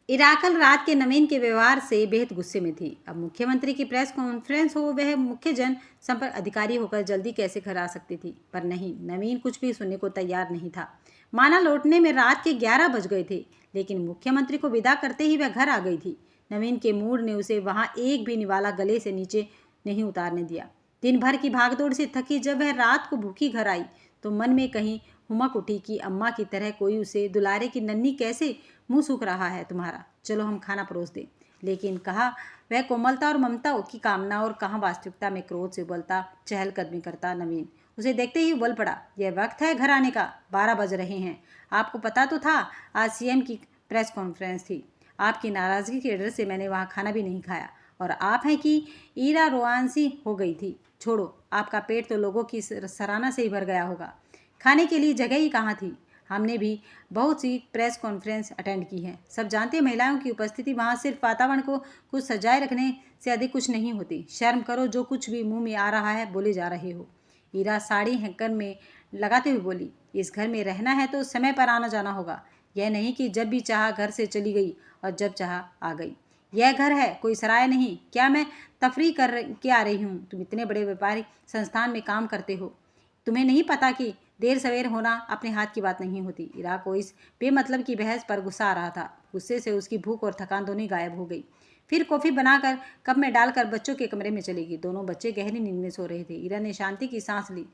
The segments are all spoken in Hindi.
इरा कल रात के नवीन के व्यवहार से बेहद गुस्से में थी। अब मुख्यमंत्री की प्रेस कॉन्फ्रेंस हो, वह मुख्य जन संपर्क अधिकारी होकर जल्दी कैसे घर आ सकती थी, पर नहीं, नवीन कुछ भी सुनने को तैयार नहीं था। माना लौटने में रात के 11 बज गए थे, लेकिन मुख्यमंत्री को विदा करते ही वह घर आ गई थी। नवीन के मूड ने उसे वहां एक भी निवाला गले से नीचे नहीं उतारने दिया। दिन भर की भागदौड़ से थकी जब वह रात को भूखी घर आई, तो मन में कहीं हुमक उठी कि अम्मा की तरह कोई उसे दुलारे की नन्ही कैसे मुंह सूख रहा है तुम्हारा, चलो हम खाना परोस दें। लेकिन कहा वह कोमलता और ममता की कामना, और कहाँ वास्तविकता में क्रोध से उबलता चहलकदमी करता नवीन उसे देखते ही उबल पड़ा। यह वक्त है घर आने का, 12 बज रहे हैं। आपको पता तो था आज सीएम की प्रेस कॉन्फ्रेंस थी। आपकी नाराजगी के डर से मैंने वहाँ खाना भी नहीं खाया, और आप हैं कि ईरा रोआंसी हो गई थी। छोड़ो, आपका पेट तो लोगों की सराहना से ही भर गया होगा, खाने के लिए जगह ही कहाँ थी। हमने भी बहुत सी प्रेस कॉन्फ्रेंस अटेंड की है, सब जानते हैं महिलाओं की उपस्थिति वहाँ सिर्फ वातावरण को कुछ सजाए रखने से अधिक कुछ नहीं होती। शर्म करो, जो कुछ भी मुंह में आ रहा है बोले जा रहे हो। ईरा साड़ी हैंकर में लगाते हुए बोली, इस घर में रहना है तो समय पर आना जाना होगा। यह नहीं कि जब भी चाहा घर से चली गई और जब चाहा आ गई। यह घर है, कोई सराय नहीं। क्या मैं तफरी कर के आ रही हूँ? तुम इतने बड़े व्यापारिक संस्थान में काम करते हो, तुम्हें नहीं पता कि देर सवेर होना अपने हाथ की बात नहीं होती। इरा को इस बेमतलब की बहस पर गुस्सा आ रहा था। गुस्से से उसकी भूख और थकान दोनों गायब हो गई। फिर कॉफी बनाकर कप में डालकर बच्चों के कमरे में चली गई। दोनों बच्चे गहरी नींद में सो रहे थे। इरा ने शांति की सांस ली।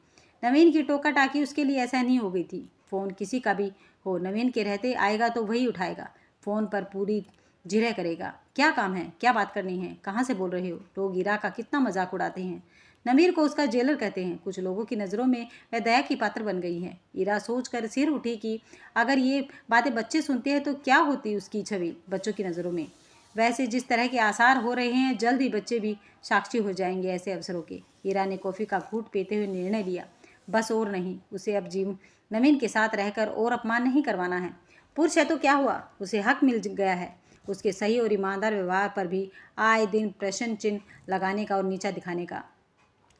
नवीन की टोका टाकी उसके लिए ऐसा नहीं हो गई थी। फोन किसी का भी हो, नवीन के रहते आएगा तो वही उठाएगा, फोन पर पूरी जिरह करेगा। क्या काम है, क्या बात करनी है, कहाँ से बोल रहे हो? लोग इरा का कितना मजाक उड़ाते हैं। नमीर को उसका जेलर कहते हैं। कुछ लोगों की नज़रों में वह दया की पात्र बन गई है। इरा सोचकर सिर उठी कि अगर ये बातें बच्चे सुनते हैं तो क्या होती उसकी छवि बच्चों की नज़रों में। वैसे जिस तरह के आसार हो रहे हैं, जल्द ही बच्चे भी साक्षी हो जाएंगे ऐसे अवसरों के। इरा ने कॉफ़ी का घूंट पीते हुए निर्णय लिया, बस और नहीं, उसे अब जीव नवीन के साथ रहकर और अपमान नहीं करवाना है। पुरुष है तो क्या हुआ, उसे हक मिल गया है उसके सही और ईमानदार व्यवहार पर भी आए दिन प्रश्न चिन्ह लगाने का और नीचा दिखाने का।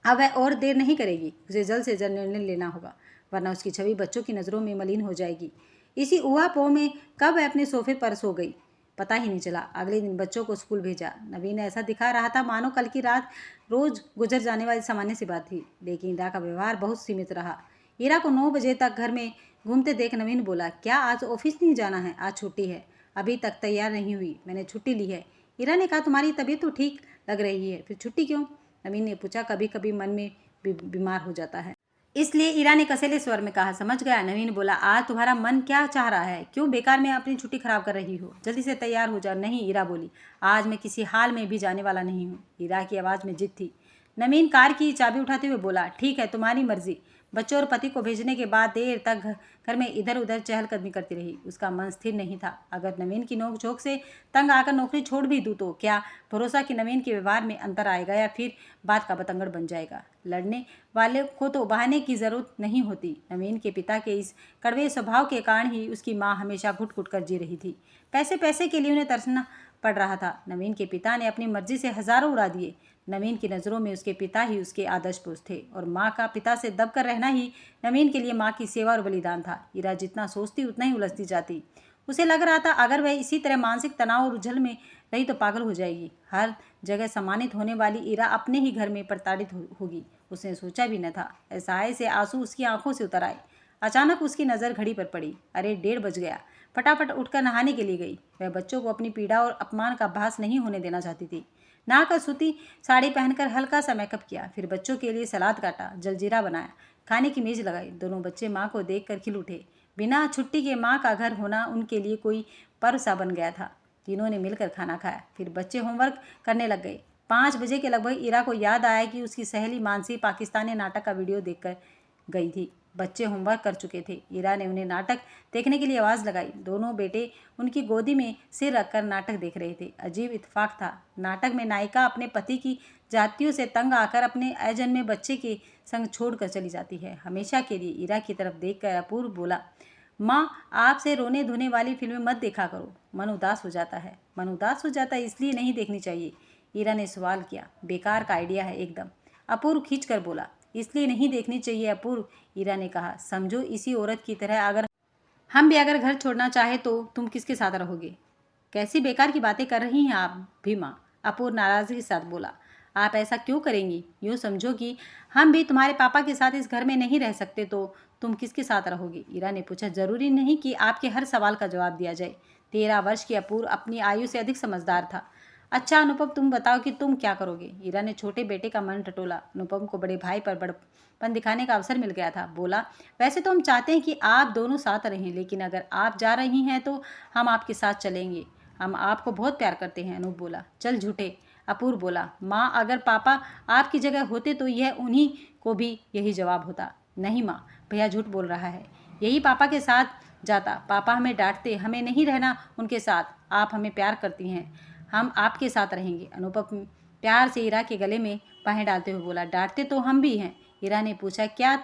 अब वह और देर नहीं करेगी, उसे जल्द से जल्द निर्णय लेना होगा, वरना उसकी छवि बच्चों की नज़रों में मलिन हो जाएगी। इसी ऊहापोह में कब वह अपने सोफे पर सो गई, पता ही नहीं चला। अगले दिन बच्चों को स्कूल भेजा। नवीन ऐसा दिखा रहा था मानो कल की रात रोज गुजर जाने वाली सामान्य सी बात थी, लेकिन ईरा का व्यवहार बहुत सीमित रहा। ईरा को 9 बजे तक घर में घूमते देख नवीन बोला, क्या आज ऑफिस नहीं जाना है? आज छुट्टी है। अभी तक तैयार नहीं हुई, मैंने छुट्टी ली है। ईरा ने कहा, तुम्हारी तबीयत तो ठीक लग रही है, फिर छुट्टी क्यों? नवीन ने पूछा, कभी कभी मन में बीमार हो जाता है, इसलिए। ईरा ने कसेले स्वर में कहा, समझ गया। नवीन बोला, आज तुम्हारा मन क्या चाह रहा है? क्यों बेकार में अपनी छुट्टी खराब कर रही हो? जल्दी से तैयार हो जा। नहीं, ईरा बोली, आज मैं किसी हाल में भी जाने वाला नहीं हूँ। ईरा की आवाज़ में जिद थी। नवीन कार की चाबी उठाते हुए बोला, ठीक है, तुम्हारी मर्जी। बच्चों और पति को भेजने के बाद देर तक घर में इधर उधर चहलकदमी करती रही। उसका मन स्थिर नहीं था। अगर नवीन की नोक झोंक से तंग आकर नौकरी छोड़ भी दूँ तो क्या भरोसा कि नवीन के व्यवहार में अंतर आएगा या फिर बात का बतंगड़ बन जाएगा। लड़ने वाले को तो बहाने की जरूरत नहीं होती। नवीन के पिता के इस कड़वे स्वभाव के कारण ही उसकी माँ हमेशा घुट घुट कर जी रही थी। पैसे पैसे के लिए उन्हें तरसना पड़ रहा था। नवीन के पिता ने अपनी मर्जी से हजारों उड़ा दिए। नवीन की नज़रों में उसके पिता ही उसके आदर्श पुरुष थे, और माँ का पिता से दबकर रहना ही नवीन के लिए माँ की सेवा और बलिदान था। ईरा जितना सोचती उतना ही उलझती जाती। उसे लग रहा था अगर वह इसी तरह मानसिक तनाव और उलझन में रही तो पागल हो जाएगी। हर जगह सम्मानित होने वाली ईरा अपने ही घर में प्रताड़ित होगी। उसने सोचा भी न था। एहसास से आंसू उसकी आंखों से उतर आए। अचानक उसकी नज़र घड़ी पर पड़ी। अरे, 1:30 बज गया। फटाफट उठकर नहाने के लिए गई। वह बच्चों को अपनी पीड़ा और अपमान का आभास नहीं होने देना चाहती थी। नहाकर सूती साड़ी पहनकर हल्का सा मेकअप किया, फिर बच्चों के लिए सलाद काटा, जलजीरा बनाया, खाने की मेज लगाई। दोनों बच्चे माँ को देखकर खिल उठे। बिना छुट्टी के माँ का घर होना उनके लिए कोई पर्व सा बन गया था। तीनों ने मिलकर खाना खाया, फिर बच्चे होमवर्क करने लग गए। 5 बजे के लगभग ईरा को याद आया कि उसकी सहेली मानसी पाकिस्तानी नाटक का वीडियो देखकर गई थी। बच्चे होमवर्क कर चुके थे। ईरा ने उन्हें नाटक देखने के लिए आवाज़ लगाई। दोनों बेटे उनकी गोदी में सिर रखकर नाटक देख रहे थे। अजीब इत्तेफाक था। नाटक में नायिका अपने पति की जातियों से तंग आकर अपने अजन्मे बच्चे के संग छोड़कर चली जाती है, हमेशा के लिए। ईरा की तरफ देखकर अपूर्व बोला, माँ, आपसे रोने धोने वाली फिल्में मत देखा करो, मन उदास हो जाता है। मन उदास हो जाता है इसलिए नहीं देखनी चाहिए? ईरा ने सवाल किया। बेकार का आइडिया है एकदम, अपूर्व खींच कर बोला। इसलिए नहीं देखनी चाहिए अपूर्व, ईरा ने कहा। समझो इसी औरत की तरह अगर हम भी अगर घर छोड़ना चाहे तो तुम किसके साथ रहोगे? कैसी बेकार की बातें कर रही हैं आप भी माँ, अपूर्व नाराजगी के साथ बोला। आप ऐसा क्यों करेंगी? यूँ समझो कि हम भी तुम्हारे पापा के साथ इस घर में नहीं रह सकते तो तुम किसके साथ रहोगी? ईरा ने पूछा। जरूरी नहीं कि आपके हर सवाल का जवाब दिया जाए। 13 वर्ष की अपूर्व अपनी आयु से अधिक समझदार था। अच्छा अनुपम, तुम बताओ कि तुम क्या करोगे? ईरा ने छोटे बेटे का मन टटोला। अनुपम को बड़े भाई पर बड़पन दिखाने का अवसर मिल गया था। बोला, वैसे तो हम चाहते हैं कि आप दोनों साथ रहें, लेकिन अगर आप जा रही हैं तो हम आपके साथ चलेंगे। हम आपको बहुत प्यार करते हैं। अनूप बोला। चल झूठे, अपूर्व बोला। माँ, अगर पापा आपकी जगह होते तो यह उन्हीं को भी यही जवाब होता। नहीं माँ, भैया झूठ बोल रहा है। यही पापा के साथ जाता। पापा हमें डांटते, हमें नहीं रहना उनके साथ। आप हमें प्यार करती हैं, हम आपके साथ रहेंगे। अनुपम प्यार से ईरा के गले में बाहें डालते हुए बोला। डांटते तो हम भी हैं। ईरा ने पूछा। क्या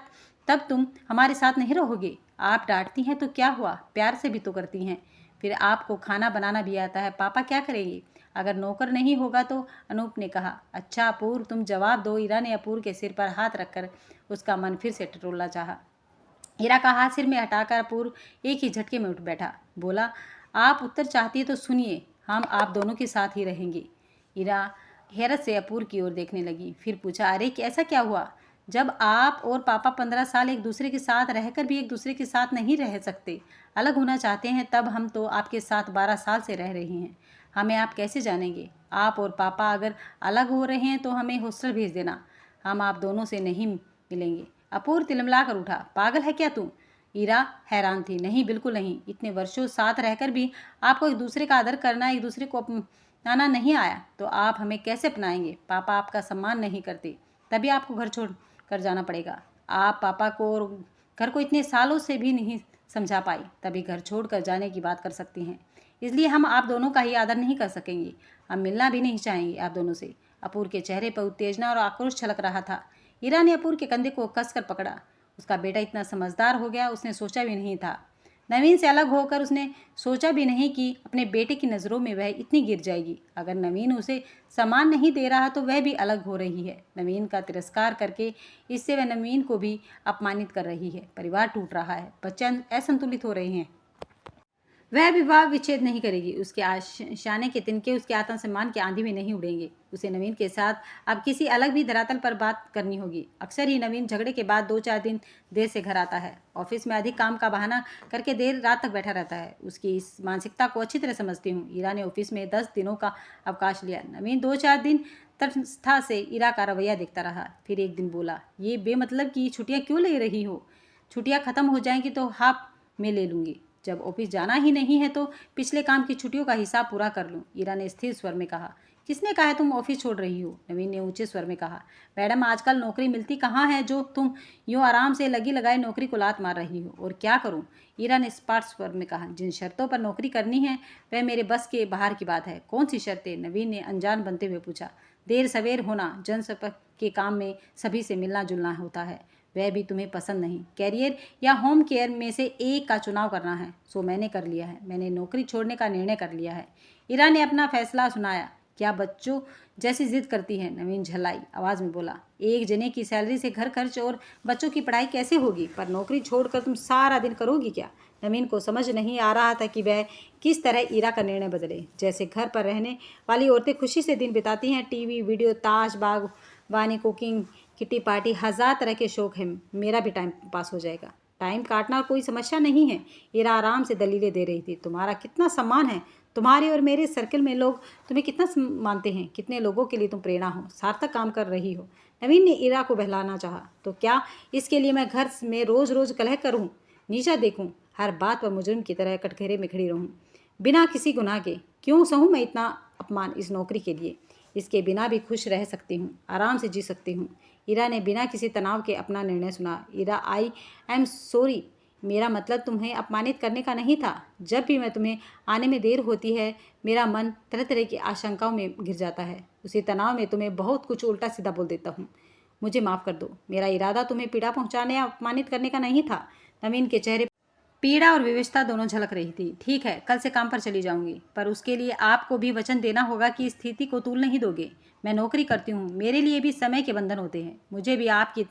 तब तुम हमारे साथ नहीं रहोगे? आप डांटती हैं तो क्या हुआ, प्यार से भी तो करती हैं। फिर आपको खाना बनाना भी आता है, पापा क्या करेंगे अगर नौकर नहीं होगा तो? अनूप ने कहा। अच्छा अपूर्व, तुम जवाब दो। ईरा ने अपूर्व के सिर पर हाथ रखकर उसका मन फिर से टटोलना चाहा। ईरा का हाथ सिर में हटाकर अपूर्व एक ही झटके में उठ बैठा। बोला, आप उत्तर चाहती है तो सुनिए, हम आप दोनों के साथ ही रहेंगे। ईरा हैरत से अपूर्व की ओर देखने लगी, फिर पूछा। अरे ऐसा क्या हुआ? जब आप और पापा 15 साल एक दूसरे के साथ रहकर भी एक दूसरे के साथ नहीं रह सकते, अलग होना चाहते हैं, तब हम तो आपके साथ 12 साल से रह रहे हैं। हमें आप कैसे जानेंगे? आप और पापा अगर अलग हो रहे हैं तो हमें हॉस्टल भेज देना, हम आप दोनों से नहीं मिलेंगे। अपूर्व तिलमिला कर उठा। पागल है क्या तू? ईरा हैरान थी। नहीं, बिल्कुल नहीं। इतने वर्षों साथ रहकर भी आपको एक दूसरे का आदर करना, एक दूसरे को अपनाना नहीं आया तो आप हमें कैसे अपनाएंगे? पापा आपका सम्मान नहीं करते, तभी आपको घर छोड़ कर जाना पड़ेगा। आप पापा को और घर को इतने सालों से भी नहीं समझा पाई, तभी घर छोड़कर जाने की बात कर सकती हैं। इसलिए हम आप दोनों का ही आदर नहीं कर सकेंगे, हम मिलना भी नहीं चाहेंगे आप दोनों से। अपूर्व के चेहरे पर उत्तेजना और आक्रोश छलक रहा था। ईरा ने अपूर्व के कंधे को कसकर पकड़ा। उसका बेटा इतना समझदार हो गया, उसने सोचा भी नहीं था। नवीन से अलग होकर उसने सोचा भी नहीं कि अपने बेटे की नज़रों में वह इतनी गिर जाएगी। अगर नवीन उसे सम्मान नहीं दे रहा तो वह भी अलग हो रही है। नवीन का तिरस्कार करके इससे वह नवीन को भी अपमानित कर रही है। परिवार टूट रहा है, बच्चे असंतुलित हो रहे हैं। वह विवाह विच्छेद नहीं करेगी। उसके शाने के तिनके उसके आत्मसम्मान की आंधी में नहीं उड़ेंगे। उसे नवीन के साथ अब किसी अलग भी धरातल पर बात करनी होगी। अक्सर ही नवीन झगड़े के बाद 2-4 दिन देर से घर आता है। ऑफिस में अधिक काम का बहाना करके देर रात तक बैठा रहता है। उसकी इस मानसिकता को अच्छी तरह समझती हूँ। ईरा ने ऑफिस में 10 दिनों का अवकाश लिया। नवीन 2-4 दिन तटस्था से ईरा का रवैया देखता रहा। फिर एक दिन बोला, ये बेमतलब की छुट्टियाँ क्यों ले रही हो? छुट्टियाँ खत्म हो जाएंगी तो हाफ में ले लूँगी। जब ऑफिस जाना ही नहीं है तो पिछले काम की छुट्टियों का हिसाब पूरा कर लूँ। ईरा ने स्थिर स्वर में कहा। किसने कहा है तुम ऑफिस छोड़ रही हो? नवीन ने ऊंचे स्वर में कहा। मैडम, आजकल नौकरी मिलती कहाँ है जो तुम यूँ आराम से लगी लगाए नौकरी को लात मार रही हो? और क्या करूँ? ईरा ने स्पष्ट स्वर में कहा। जिन शर्तों पर नौकरी करनी है वह मेरे बस के बाहर की बात है। कौन सी शर्तें? नवीन ने अनजान बनते हुए पूछा। देर सवेर होना, जनसंपर्क के काम में सभी से मिलना जुलना होता है, वह भी तुम्हें पसंद नहीं। कैरियर या होम केयर में से एक का चुनाव करना है, सो मैंने कर लिया है। मैंने नौकरी छोड़ने का निर्णय कर लिया है। ईरा ने अपना फैसला सुनाया। क्या बच्चों जैसी जिद करती है? नवीन झल्लाई आवाज़ में बोला। एक जने की सैलरी से घर खर्च और बच्चों की पढ़ाई कैसे होगी? पर नौकरी छोड़कर तुम सारा दिन करोगी क्या? नवीन को समझ नहीं आ रहा था कि वह किस तरह ईरा का निर्णय बदले। जैसे घर पर रहने वाली औरतें खुशी से दिन बिताती हैं, टीवी, वीडियो, ताश, बागवानी, कुकिंग, किटी पार्टी, 1000 तरह के शौक हैं, मेरा भी टाइम पास हो जाएगा। टाइम काटना कोई समस्या नहीं है। ईरा आराम से दलीलें दे रही थी। तुम्हारा कितना सम्मान है, तुम्हारे और मेरे सर्कल में लोग तुम्हें कितना मानते हैं, कितने लोगों के लिए तुम प्रेरणा हो, सार्थक काम कर रही हो। नवीन ने ईरा को बहलाना चाहा। तो क्या इसके लिए मैं घर में रोज रोज कलह करूं, नीचा देखूं, हर बात पर मुजरिम की तरह कटघरे में खड़ी रहूं, बिना किसी गुनाह के? क्यों सहूं मैं इतना अपमान इस नौकरी के लिए? इसके बिना भी खुश रह सकती हूँ, आराम से जी सकती हूँ। ईरा ने बिना किसी तनाव के अपना निर्णय सुना। ईरा, आई एम सॉरी, मेरा मतलब तुम्हें अपमानित करने का नहीं था। जब भी मैं तुम्हें आने में देर होती है मेरा मन तरह तरह की आशंकाओं में घिर जाता है। उसी तनाव में तुम्हें बहुत कुछ उल्टा सीधा बोल देता हूँ। मुझे माफ़ कर दो। मेरा इरादा तुम्हें पीड़ा पहुँचाने या अपमानित करने का नहीं था। नवीन के चेहरे पीड़ा और विवशता दोनों झलक रही थी। ठीक है, कल से काम पर चली जाऊंगी, पर उसके लिए आपको भी वचन देना होगा कि स्थिति को तूल नहीं दोगे। मैं नौकरी करती हूँ, मेरे लिए भी समय के बंधन होते हैं। मुझे भी आपकी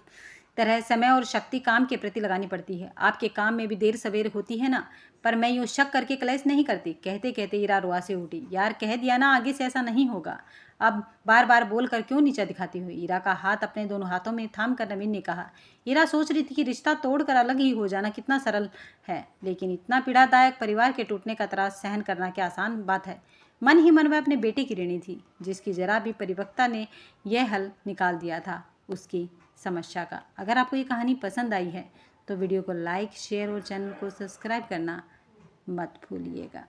तरह समय और शक्ति काम के प्रति लगानी पड़ती है। आपके काम में भी देर सवेर होती है ना, पर मैं यूँ शक करके क्लेश नहीं करती। कहते कहते ईरा रुआ से उठी। यार कह दिया ना, आगे से ऐसा नहीं होगा। अब बार बार बोल कर क्यों नीचा दिखाती हुई? ईरा का हाथ अपने दोनों हाथों में थाम कर नवीन ने कहा। ईरा सोच रही थी कि रिश्ता तोड़कर अलग ही हो जाना कितना सरल है, लेकिन इतना पीड़ादायक परिवार के टूटने का त्रास सहन करना क्या आसान बात है। मन ही मन वह अपने बेटे की ऋणी थी, जिसकी जरा भी परिपक्वता ने यह हल निकाल दिया था उसकी समस्या का। अगर आपको ये कहानी पसंद आई है तो वीडियो को लाइक, शेयर और चैनल को सब्सक्राइब करना मत भूलिएगा।